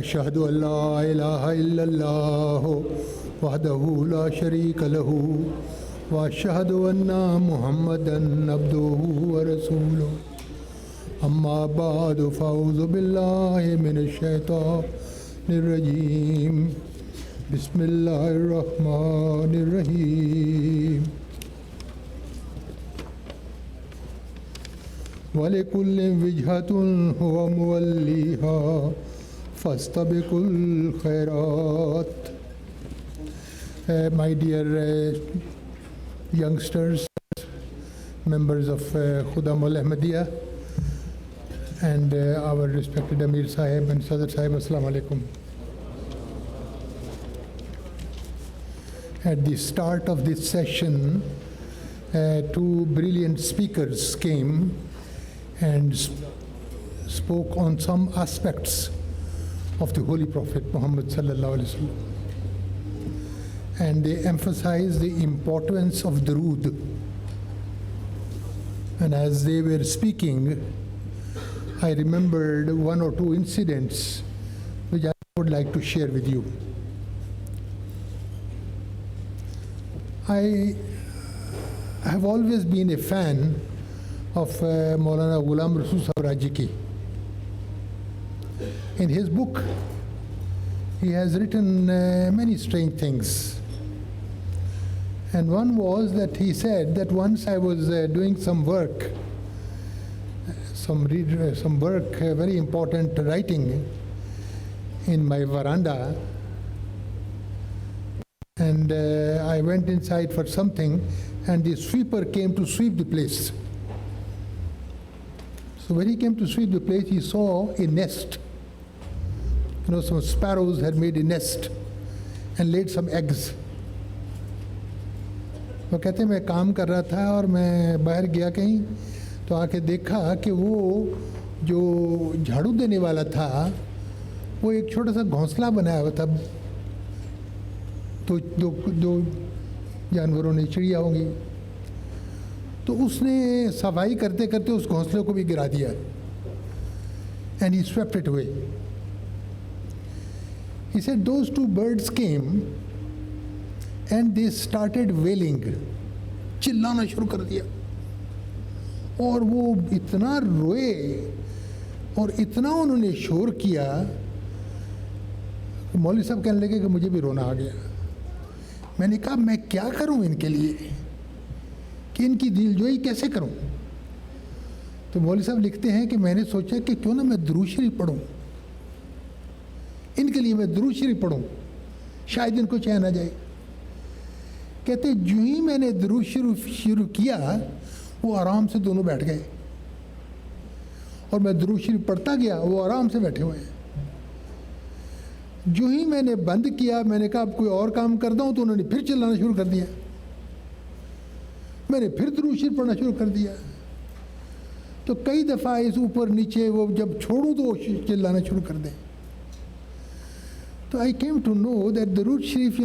अशहदु अल्ला इलाहा इल्लल्लाह वहदहु ला शरीका लहू व अशहदु अन्ना मुहम्मदन अब्दुहु व रसूलुहु अम्मा बादु फ़अऊज़ु बिल्लाहि मिनश शैतानिर रजीम बिस्मिल्लाहिर रहमानिर रहीम वलिकुल्लिन विजहतुन हुवा मुवल्लिहा फस्तबिकुल खैरात. My dear youngsters, members of Khudam al-Ahmadiyya, and our respected Amir Sahib and Sadr Sahib, Assalamu alaikum. At the start of this session, two brilliant speakers came and spoke on some aspects of the Holy Prophet Muhammad sallallahu alaihi wasallam, and they emphasized the importance of durood. And as they were speaking, I remembered one or two incidents which I would like to share with you. I have always been a fan of Maulana Ghulam Rasul Sahib Rajiki. In his book, he has written many strange things. And one was that he said that once I was doing some work, very important writing in my veranda, and I went inside for something, and the sweeper came to sweep the place. So when he came to sweep the place, he saw a nest. Some sparrows had made a nest and laid some eggs. वो कहते मैं काम कर रहा था और मैं बाहर गया कहीं, तो आके देखा कि वो जो झाड़ू देने वाला था वो एक छोटा सा घोंसला बनाया हुआ था. तो दो जानवरों ने, चिड़िया होंगी, तो उसने सफाई करते करते उस घोंसले को भी गिरा दिया. And he swept it away. He said those two birds came and they started wailing. चिल्लाना शुरू कर दिया और वो इतना रोए और इतना उन्होंने शोर किया, मौलवी साहब कहने लगे कि मुझे भी रोना आ गया. मैंने कहा मैं क्या करूं इनके लिए, कि इनकी दिलजोई कैसे करूं. तो मौलवी साहब लिखते हैं कि मैंने सोचा कि क्यों ना मैं दुरूद शरीफ पढ़ूं, इनके लिए मैं दुरूद शरीफ पढ़ूं, शायद इनको चैन आ जाए. कहते जो ही मैंने दुरूद शरीफ शुरू किया, वो आराम से दोनों बैठ गए और मैं दुरूद शरीफ पढ़ता गया, वो आराम से बैठे हुए हैं. जो ही मैंने बंद किया, मैंने कहा अब कोई और काम करता हूँ, तो उन्होंने फिर चिल्लाना शुरू कर दिया. मैंने फिर दुरूद शरीफ पढ़ना शुरू कर दिया. तो कई दफ़ा इस ऊपर नीचे वो जब छोड़ूं तो वो चिल्लाना शुरू कर दें. So I came to know that Durood Sharif,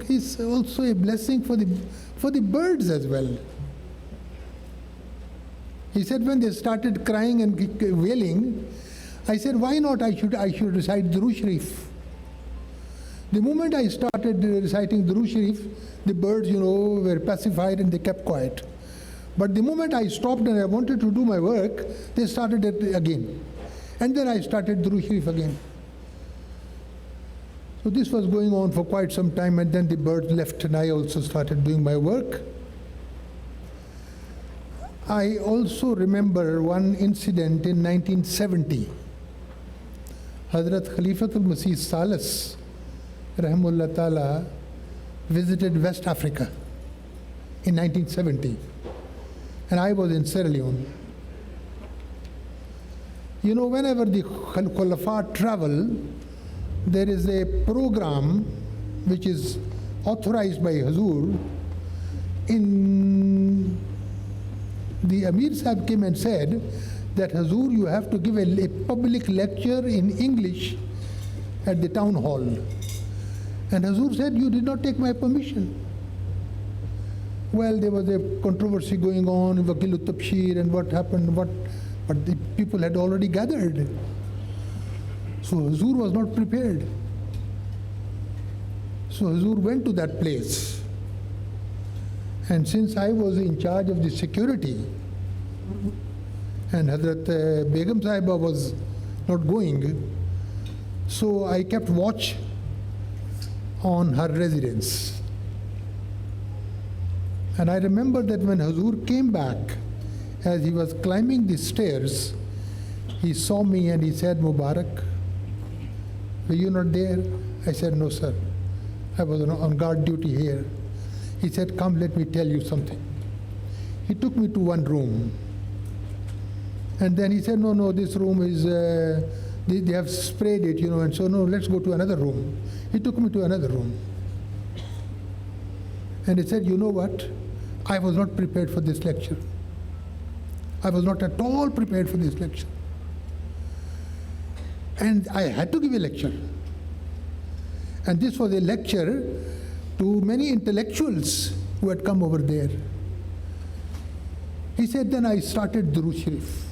is also a blessing for the birds as well. He said when they started crying and wailing, I said why not I should recite Durood Sharif. The moment I started reciting Durood Sharif, the birds, were pacified and they kept quiet. But the moment I stopped and I wanted to do my work, they started it again. And then I started Durood Sharif again. So this was going on for quite some time, and then the birds left and I also started doing my work. I also remember one incident in 1970. Hazrat Khalifatul Masih Salis, Rahimullah Ta'ala, visited West Africa in 1970, and I was in Sierra Leone. Whenever the Khulafa travel, there is a program which is authorized by Hazur. In the Amir Sahib came and said that Hazur, you have to give a public lecture in English at the town hall. And Hazur said, you did not take my permission. Well, there was a controversy going on, Wakil Tabshir, and what happened, what but the people had already gathered. So Huzur was not prepared. So Huzur went to that place. And since I was in charge of the security, and Hazrat Begum Sahiba was not going, so I kept watch on her residence. And I remember that when Huzur came back, as he was climbing the stairs, he saw me and he said, Mubarak, were you not there? I said, no, sir. I was on guard duty here. He said, come, let me tell you something. He took me to one room. And then he said, no, this room is, they have sprayed it, and so, no, let's go to another room. He took me to another room. And he said, you know what? I was not prepared for this lecture. I was not at all prepared for this lecture. And I had to give a lecture. And this was a lecture to many intellectuals who had come over there. He said, then I started Durood Sharif.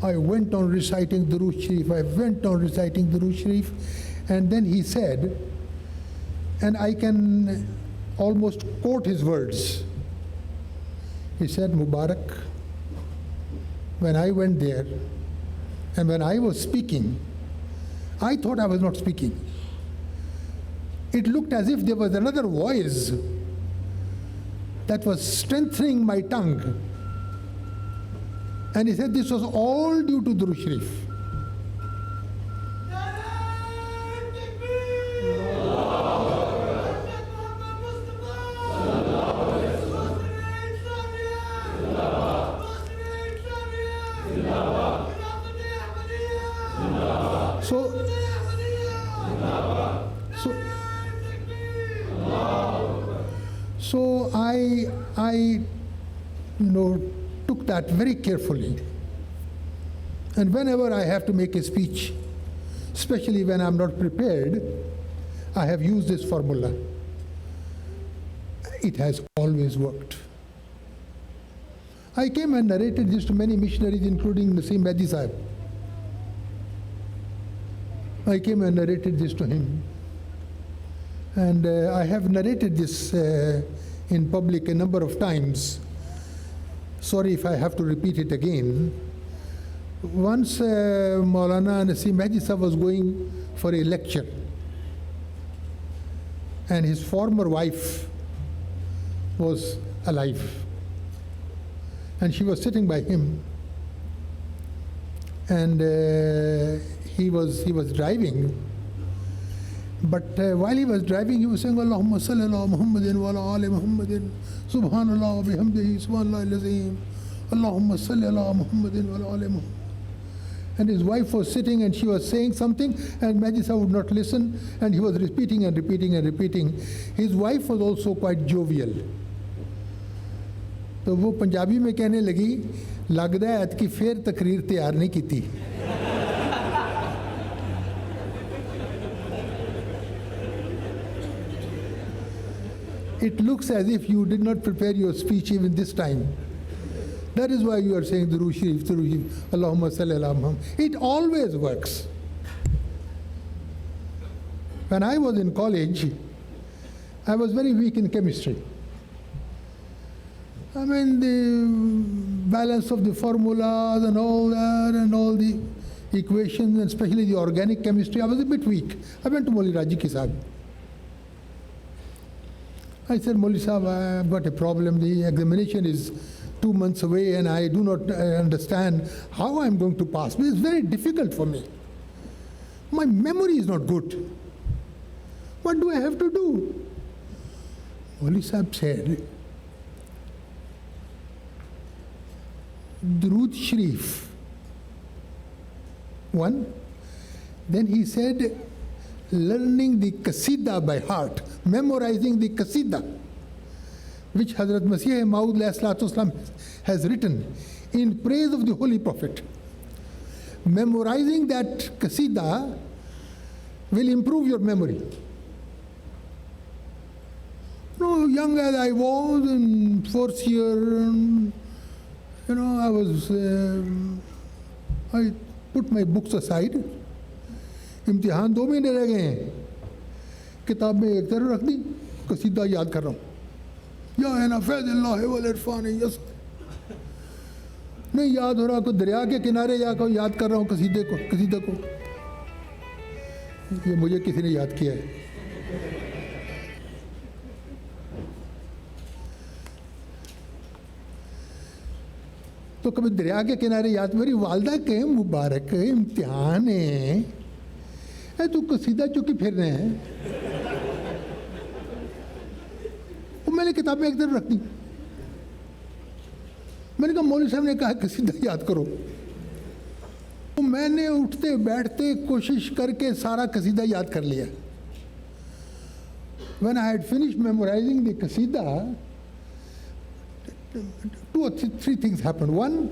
I went on reciting Durood Sharif. I went on reciting Durood Sharif. And then he said, and I can almost quote his words. He said, Mubarak, when I went there and when I was speaking, I thought I was not speaking. It looked as if there was another voice that was strengthening my tongue. And he said this was all due to Durood Sharif. So I took that very carefully. And whenever I have to make a speech, especially when I'm not prepared, I have used this formula. It has always worked. I came and narrated this to many missionaries, including Naseem Mehdi Sahib. I came and narrated this to him. And I have narrated this in public a number of times. Sorry if I have to repeat it again. Once Maulana Naseem Mehdi Sahib was going for a lecture, and his former wife was alive, and she was sitting by him, and he was driving. But while he was driving, he was saying, Allahumma salli ala Muhammadin wa ala ali Muhammadin, subhanallah wa bihamdihi, subhanallah al-azim, Allahumma salli ala Muhammadin wa ala ali Muhammad. And his wife was sitting and she was saying something, and Mehdi Sahib would not listen, and he was repeating and repeating and repeating. His wife was also quite jovial. तो वो पंजाबी में कहने लगी, लगदा है कि फिर तकरीर तैयार नहीं की थी. It looks as if you did not prepare your speech even this time. That is why you are saying Durood Sharif, Allahumma salli ala Muhammad. It always works. When I was in college, I was very weak in chemistry. I mean, the balance of the formulas and all that, and all the equations, and especially the organic chemistry, I was a bit weak. I went to Maulvi Raji Sahib. I said, Maulvi Sahib, I've got a problem. The examination is 2 months away and I do not understand how I'm going to pass. It's very difficult for me. My memory is not good. What do I have to do? Maulvi Sahib said, Durood Sharif. One. Then he said, learning the Qasida by heart, memorizing the Qasida, which Hazrat Masih Maud has written in praise of the Holy Prophet. Memorizing that Qasida will improve your memory. Young as I was in fourth year, I put my books aside. इम्तिहान 2 महीने रह गए हैं, किताब में एक तरफ रख दी, कसीदा याद कर रहा हूँ, या है ना फैज़िल्लाह वल इरफान, यस नहीं याद हो रहा, कोई दरिया के किनारे जाकर याद कर रहा हूँ कसीदे को। ये मुझे किसी ने याद किया है। तो कभी दरिया के किनारे याद, मेरी वालदा के मुबारक इम्तिहान है, तू कसीदा चुकी फिर रहे हैं। वो मैंने किताब में एक तरफ रख दी। मैंने कहा मौलवी साहब ने कहा कसीदा याद करो, तो मैंने उठते बैठते कोशिश करके सारा कसीदा याद कर लिया। When I had finished memorizing the qasida, 2 or 3 things happened. One,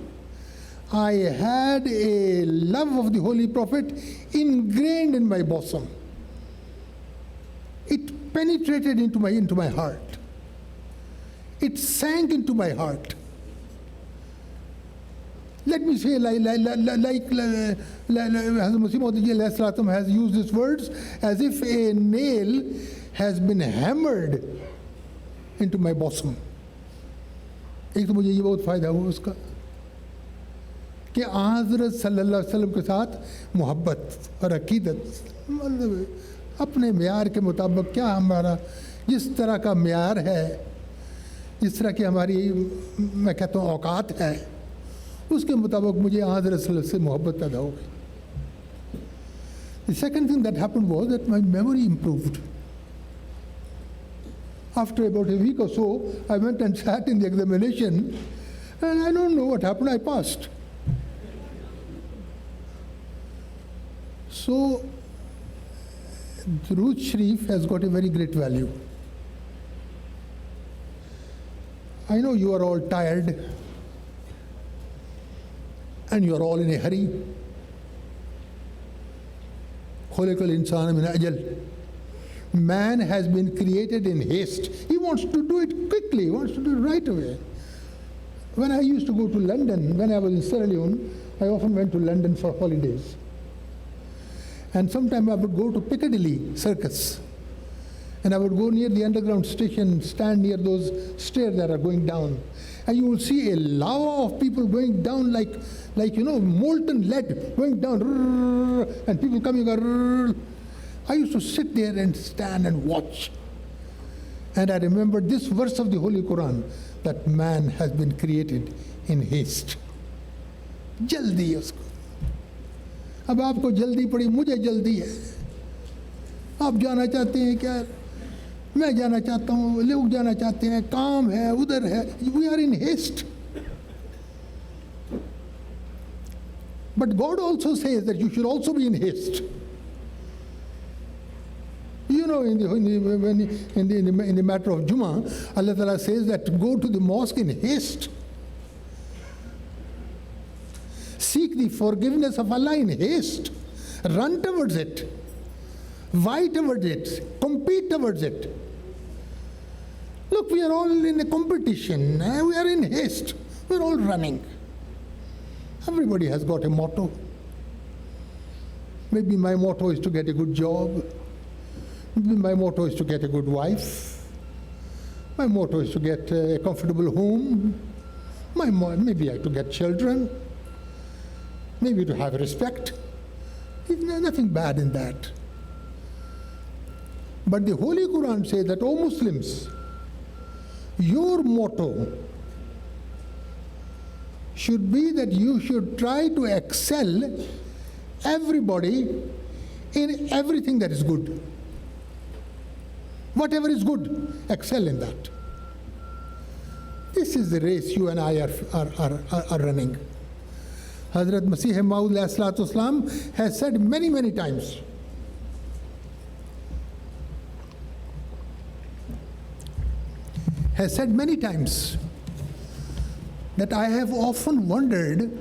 I had a love of the Holy Prophet ingrained in my bosom. It penetrated into my heart. It sank into my heart. Let me say, like Hazrat Masih Maud has used these words, as if a nail has been hammered into my bosom. एक तो मुझे ये बहुत फ़ायदा हुआ उसका कि हज़रत सल्लल्लाहु अलैहि वसल्लम के साथ मोहब्बत और अक़ीदत, मतलब अपने म्यार के मुताबिक, क्या हमारा जिस तरह का म्यार है, जिस तरह की हमारी मैं कहता हूँ औकात है, उसके मुताबिक मुझे हज़रत सल्लल्लाहु अलैहि वसल्लम से मोहब्बत पैदा हो गई. The second thing that happened was that my memory improved. After about a week or so, I went and sat in the examination, and I don't know what happened, I passed. So, Durood Sharif has got a very great value. I know you are all tired, and you are all in a hurry. Khuliqal insana min ajal. Man has been created in haste. He wants to do it quickly, he wants to do it right away. When I used to go to London, when I was in Sierra Leone, I often went to London for holidays. And sometimes I would go to Piccadilly Circus. And I would go near the underground station, stand near those stairs that are going down. And you will see a lava of people going down like molten lead, going down, and people coming. I used to sit there and stand and watch. And I remembered this verse of the Holy Quran, that man has been created in haste. Jaldi है उसको. अब आपको जल्दी पड़ी, मुझे जल्दी है. आप जाना चाहते हैं क्या? मैं जाना चाहता हूँ, लोग जाना चाहते हैं, काम है, उधर है. We are in haste. But God also says that you should also be in haste. You know, in the matter of Jummah, Allah Ta'ala says that go to the mosque in haste. Seek the forgiveness of Allah in haste. Run towards it. Vie towards it. Compete towards it. Look, we are all in a competition. We are in haste. We are all running. Everybody has got a motto. Maybe my motto is to get a good job. Maybe my motto is to get a good wife. My motto is to get a comfortable home. Maybe I have to get children. Maybe to have respect. There's nothing bad in that. But the Holy Quran says that, O Muslims, your motto should be that you should try to excel everybody in everything that is good. Whatever is good, excel in that. This is the race you and I are running. Hazrat Masih Maud has said many, many times, that I have often wondered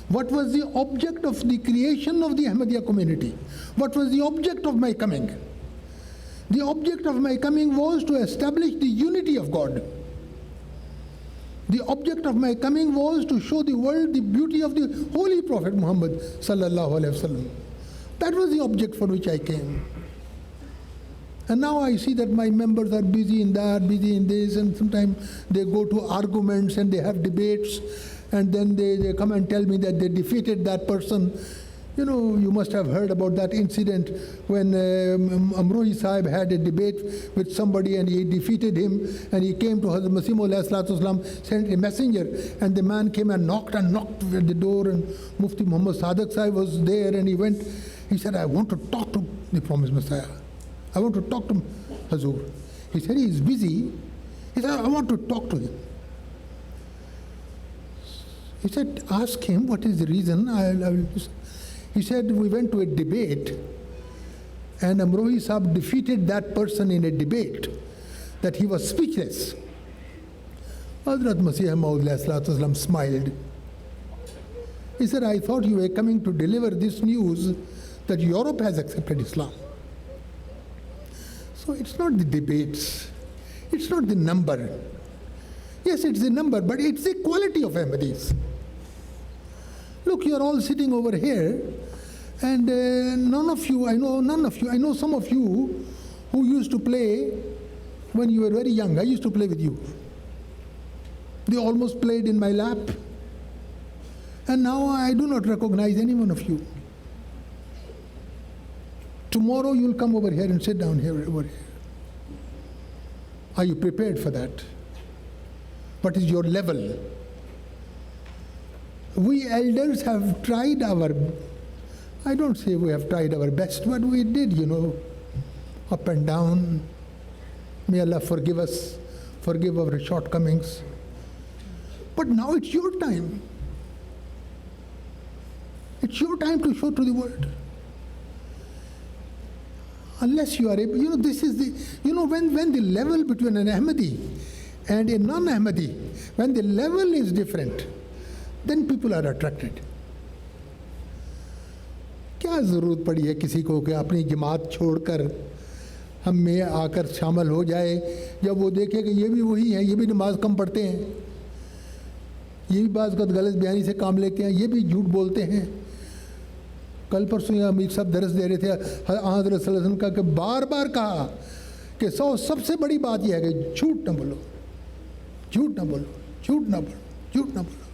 what was the object of the creation of the Ahmadiyya community. What was the object of my coming? The object of my coming was to establish the unity of God. The object of my coming was to show the world the beauty of the Holy Prophet Muhammad sallallahu alaihi wasallam. That was the object for which I came. And now I see that my members are busy in that, busy in this, and sometimes they go to arguments and they have debates, and then they come and tell me that they defeated that person. You know, you must have heard about that incident when Amrohi Sahib had a debate with somebody and he defeated him, and he came to Hazrat Masih Maud, sent a messenger, and the man came and knocked at the door, and Mufti Muhammad Sadiq Sahib was there, and he said, I want to talk to the promised Messiah. I want to talk to Hazur. He said he is busy. He said, I want to talk to him. He said, ask him what is the reason. He said, we went to a debate and Amrohi Sahib defeated that person in a debate that he was speechless. Hazrat Masih Maud smiled. He said, I thought you were coming to deliver this news that Europe has accepted Islam. So it's not the debates, it's not the number. Yes, it's the number, but it's the quality of Ahmadis. Look, you're all sitting over here, and none of you, I know some of you who used to play when you were very young. I used to play with you. They almost played in my lap. And now I do not recognize any one of you. Tomorrow you'll come over here and sit down here, over here. Are you prepared for that? What is your level? We elders have tried I don't say we have tried our best, but we did, up and down. May Allah forgive us, forgive our shortcomings. But now it's your time. It's your time to show to the world. Unless you are able, this is when the level between an Ahmadi and a non-Ahmadi, when the level is different, then people are attracted. क्या ज़रूरत पड़ी है किसी को कि अपनी जमात छोड़कर हम में आकर शामिल हो जाए, जब वो देखे कि ये भी वही हैं, ये भी नमाज कम पढ़ते हैं, ये भी बाज़ वक़्त गलत बयानी से काम लेते हैं, ये भी झूठ बोलते हैं. कल परसों यहाँ अमीर साहब दरस दे रहे थे हज़रत सल्लल्लाहु अलैहि वसल्लम का, कि बार बार कहा कि सबसे बड़ी बात यह है कि झूठ ना बोलो, झूठ ना बोलो, झूठ ना बोलो, झूठ ना बोलो.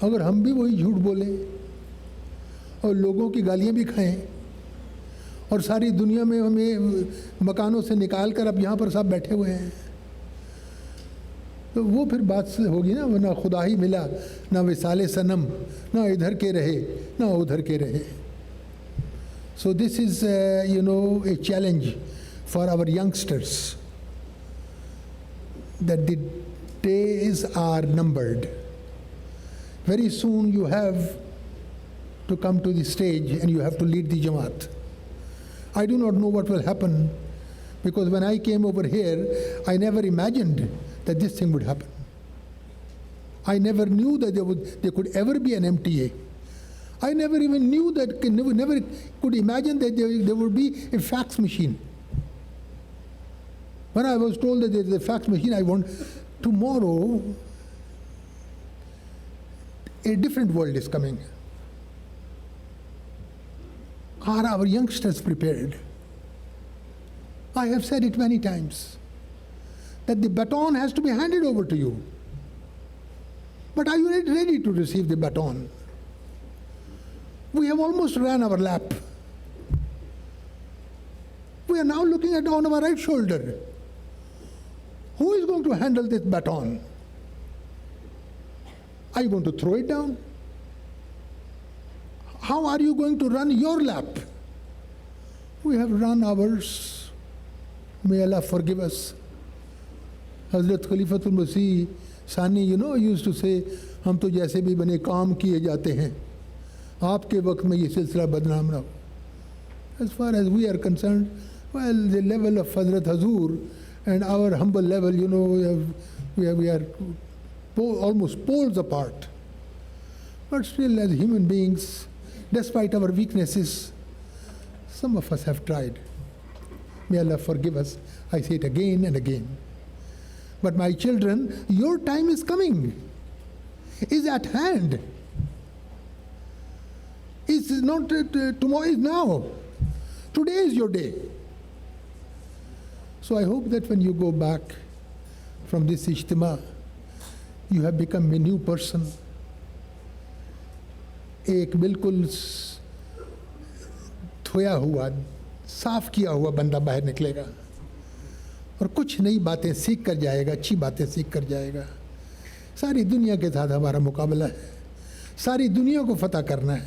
अगर हम भी वही झूठ बोलें और लोगों की गालियाँ भी खाएं और सारी दुनिया में हमें मकानों से निकाल कर अब यहाँ पर सब बैठे हुए हैं, तो वो फिर बात से होगी ना, ना खुदा ही मिला, ना विसाले सनम, ना इधर के रहे ना उधर के रहे. So this is a challenge for our youngsters, that the days are numbered. Very soon you have to come to the stage and you have to lead the Jamaat. I do not know what will happen, because when I came over here, I never imagined that this thing would happen. I never knew that there could ever be an MTA. I never even knew that, never could imagine that there would be a fax machine. When I was told that there is a fax machine, I want tomorrow, a different world is coming. Are our youngsters prepared? I have said it many times, that the baton has to be handed over to you. But are you ready to receive the baton? We have almost ran our lap. We are now looking at on our right shoulder. Who is going to handle this baton? Are you going to throw it down? How are you going to run your lap? We have run ours. May Allah forgive us. Hazrat Khalifatul Masih Sani, used to say, हम तो जैसे भी बने काम किए जाते हैं, आपके वक्त में ये सिलसिला बदनाम ना हो. As far as we are concerned, well, the level of Hazrat Hazur and our humble level, we are almost poles apart. But still, as human beings, despite our weaknesses, some of us have tried. May Allah forgive us. I say it again and again. But my children, your time is coming, is at hand. It's not tomorrow, is now. Today is your day. So I hope that when you go back from this ijtima, you have become a new person. ایک بالکل دھویا ہوا, صاف کیا ہوا بندہ باہر نکلے گا اور کچھ نئی باتیں سیکھ کر جائے گا, اچھی باتیں سیکھ کر جائے گا. ساری دنیا کے ساتھ ہمارا مقابلہ ہے, ساری دنیا کو فتح کرنا ہے.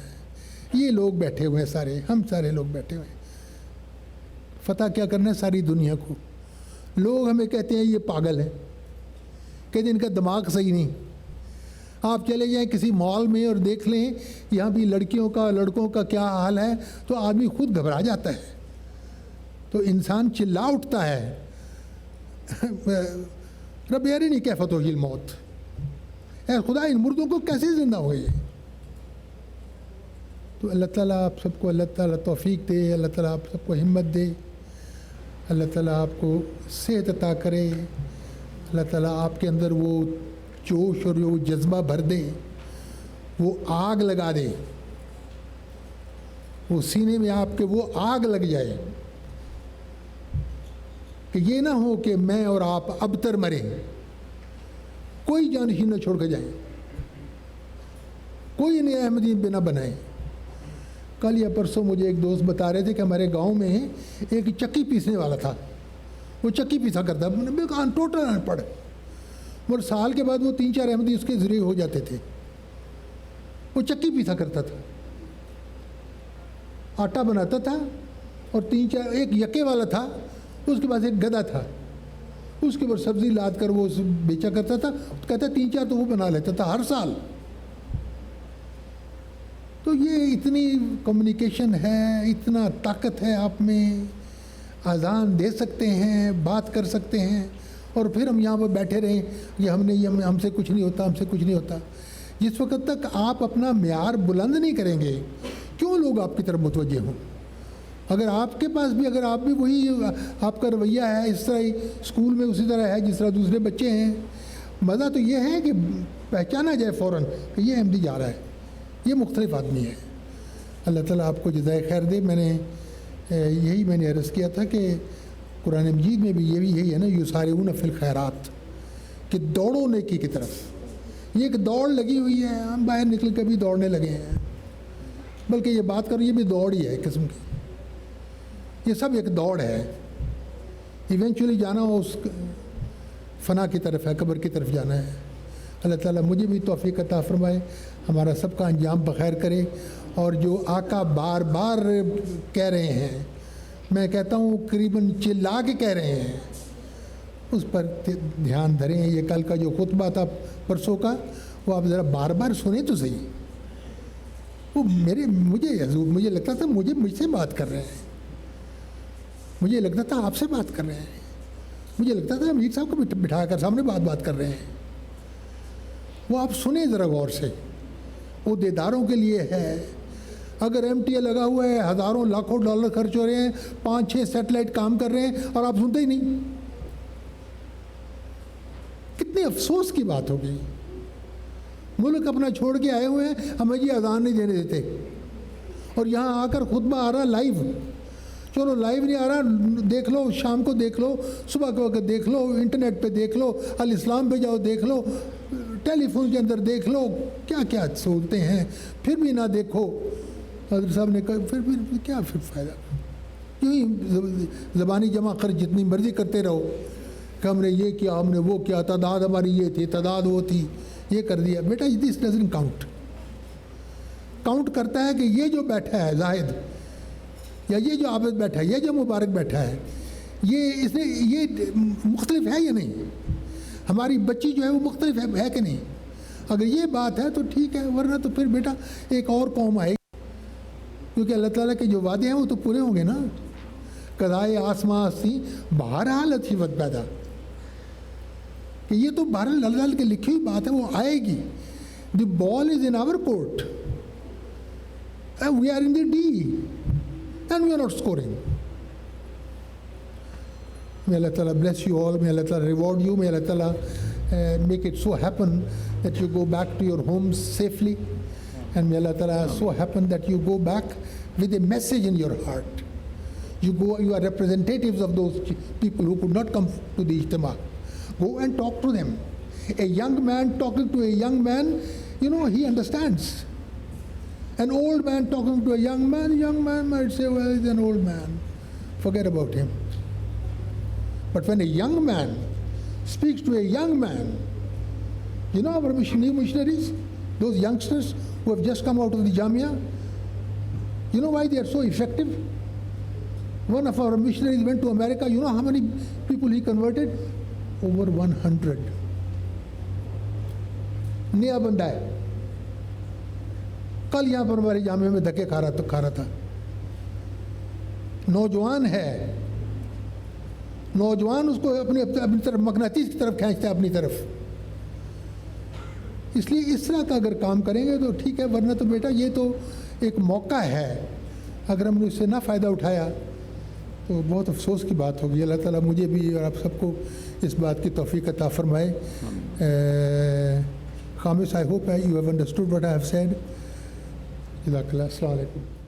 یہ لوگ بیٹھے ہوئے ہیں سارے, ہم سارے لوگ بیٹھے ہوئے ہیں. فتح کیا کرنا ہے؟ ساری دنیا کو. لوگ ہمیں کہتے ہیں یہ پاگل ہیں, کہتے ہیں ان کا دماغ صحیح نہیں. آپ چلے جائیں کسی مال میں اور دیکھ لیں یہاں بھی لڑکیوں کا لڑکوں کا کیا حال ہے, تو آدمی خود گھبرا جاتا ہے. تو انسان چلا اٹھتا ہے, رب ارنی کیف تحیی الموت, اے خدا ان مردوں کو کیسے زندہ ہوئے. تو اللہ تعالیٰ آپ سب کو اللہ تعالیٰ توفیق دے, اللہ تعالیٰ آپ سب کو ہمت دے, اللہ تعالیٰ آپ کو صحت عطا کرے, اللہ تعالیٰ آپ کے اندر وہ جوش اور وہ جذبہ بھر دے, وہ آگ لگا دے, وہ سینے میں آپ کے وہ آگ لگ جائے کہ یہ نہ ہو کہ میں اور آپ ابتر مریں, کوئی جانشین نہ چھوڑ کے جائیں, کوئی انہیں احمدی بنا بنائیں. کل یا پرسوں مجھے ایک دوست بتا رہے تھے کہ ہمارے گاؤں میں ایک چکی پیسنے والا تھا, وہ چکی پیسا کرتا, بالکل ٹوٹل ان پڑھ, اور سال کے بعد وہ 3-4 احمدی اس کے ذریعے ہو جاتے تھے. وہ چکی پیسا کرتا تھا, آٹا بناتا تھا, اور 3-4 ایک یکے والا تھا, اس کے پاس ایک گدھا تھا, اس کے اوپر سبزی لاد کر وہ بیچا کرتا تھا. کہتا 3-4 تو وہ بنا لیتا تھا ہر سال. تو یہ اتنی کمیونیکیشن ہے, اتنا طاقت ہے آپ میں, اذان دے سکتے ہیں, بات کر سکتے ہیں, اور پھر ہم یہاں پر بیٹھے رہیں کہ ہم سے کچھ نہیں ہوتا, ہم سے کچھ نہیں ہوتا. جس وقت تک آپ اپنا معیار بلند نہیں کریں گے, کیوں لوگ آپ کی طرف متوجہ ہوں؟ اگر آپ کے پاس بھی, اگر آپ بھی وہی آپ کا رویہ ہے, اس طرح ہی اسکول میں اسی طرح ہے جس طرح دوسرے بچے ہیں, مزہ تو یہ ہے کہ پہچانا جائے فوراً کہ یہ احمدی جا رہا ہے, یہ مختلف آدمی ہے. اللہ تعالیٰ آپ کو جزائے خیر دے. میں نے عرض کیا تھا کہ قرآن مجید میں بھی یہی ہے نا, یسارعون فی الخیرات, کہ دوڑو نیکی کی طرف. یہ ایک دوڑ لگی ہوئی ہے, ہم باہر نکل کے بھی دوڑنے لگے ہیں, بلکہ یہ بات کرو یہ بھی دوڑ ہی ہے ایک قسم کی. یہ سب ایک دوڑ ہے. ایونچولی جانا ہو اس فنا کی طرف ہے, قبر کی طرف جانا ہے. اللہ تعالیٰ مجھے بھی توفیق عطا فرمائے, ہمارا سب کا انجام بخیر کرے. اور جو آقا بار بار کہہ رہے ہیں, میں کہتا ہوں قریباً چلا کے کہہ رہے ہیں, اس پر دھیان دھریں. یہ کل کا جو خطبہ تھا پرسوں کا, وہ آپ ذرا بار بار سنیں تو صحیح. وہ مجھے لگتا تھا مجھ سے بات کر رہے ہیں, مجھے لگتا تھا آپ سے بات کر رہے ہیں, مجھے لگتا تھا امیر صاحب کو بٹھا کر سامنے بات کر رہے ہیں. وہ آپ سنیں ذرا غور سے, وہ دیداروں کے لیے ہے. اگر MTA لگا ہوا ہے, ہزاروں لاکھوں ڈالر خرچ ہو رہے ہیں, 5-6 سیٹلائٹ کام کر رہے ہیں, اور آپ سنتے ہی نہیں, کتنے افسوس کی بات ہوگی. ملک اپنا چھوڑ کے آئے ہوئے ہیں, ہمیں جی اذان نہیں دینے دیتے, اور یہاں آ کر خطبہ آ رہا لائیو. چلو لائیو نہیں آ رہا, دیکھ لو, شام کو دیکھ لو, صبح کے وقت دیکھ لو, انٹرنیٹ پہ دیکھ لو, الاسلام پہ جاؤ دیکھ لو, ٹیلی فون کے اندر دیکھ لو, کیا کیا سنتے ہیں. پھر بھی نہ دیکھو, حضرت صاحب نے کہا پھر کیا فائدہ. یوں ہی زبانی جمع خرچ جتنی مرضی کرتے رہو کہ ہم نے یہ کیا, ہم نے وہ کیا, تعداد ہماری یہ تھی, تعداد وہ تھی, یہ کر دیا. بیٹا دس ڈزنٹ کاؤنٹ کرتا ہے کہ یہ جو بیٹھا ہے زاہد, یا یہ جو عابد بیٹھا ہے, یہ جو مبارک بیٹھا ہے, یہ مختلف ہے یا نہیں. ہماری بچی جو ہے وہ مختلف ہے کہ نہیں. اگر یہ بات ہے تو ٹھیک ہے, ورنہ تو پھر بیٹا ایک اور قوم آئے گی, کیونکہ اللہ تعالیٰ کے جو وعدے ہیں وہ تو پورے ہوں گے نا. قضائے آسماں سی بہرحال اچھی وقت پیدا, کہ یہ تو بہرحال اللہ تعالیٰ کی لکھی ہوئی بات ہے, وہ آئے گی. The ball is in our court, we are in the D and we are not scoring. May Allah Ta'ala bless you all. May Allah Ta'ala reward you. May Allah Ta'ala make it so happen that you go back to your homes safely. And may Allah Ta'ala so happen that you go back with a message in your heart. You are representatives of those people who could not come to the Ijtima. Go and talk to them. A young man talking to a young man, he understands. An old man talking to a young man might say, well, he's an old man. Forget about him. But when a young man speaks to a young man, our missionaries, those youngsters who have just come out of the Jamia, you know why they are so effective? One of our missionaries went to America. You know how many people he converted? Over 100. नया बंदा है. कल यहाँ पर हमारे जामे में धक्के खा रहा था. नौजवान है, नौजवान उसको अपनी तरफ मकनातीस की तरफ खींचता है अपनी तरफ. इसलिए इस तरह का अगर काम करेंगे तो ठीक है, वरना तो बेटा ये तो एक मौका है. अगर हमने उससे ना फ़ायदा उठाया तो बहुत अफसोस की बात होगी. अल्लाह ताला मुझे भी और आप सबको इस बात की तौफीक अता फरमाए. Khamis, I hope you have understood what I have said. Jazakallah. Assalamu alaikum.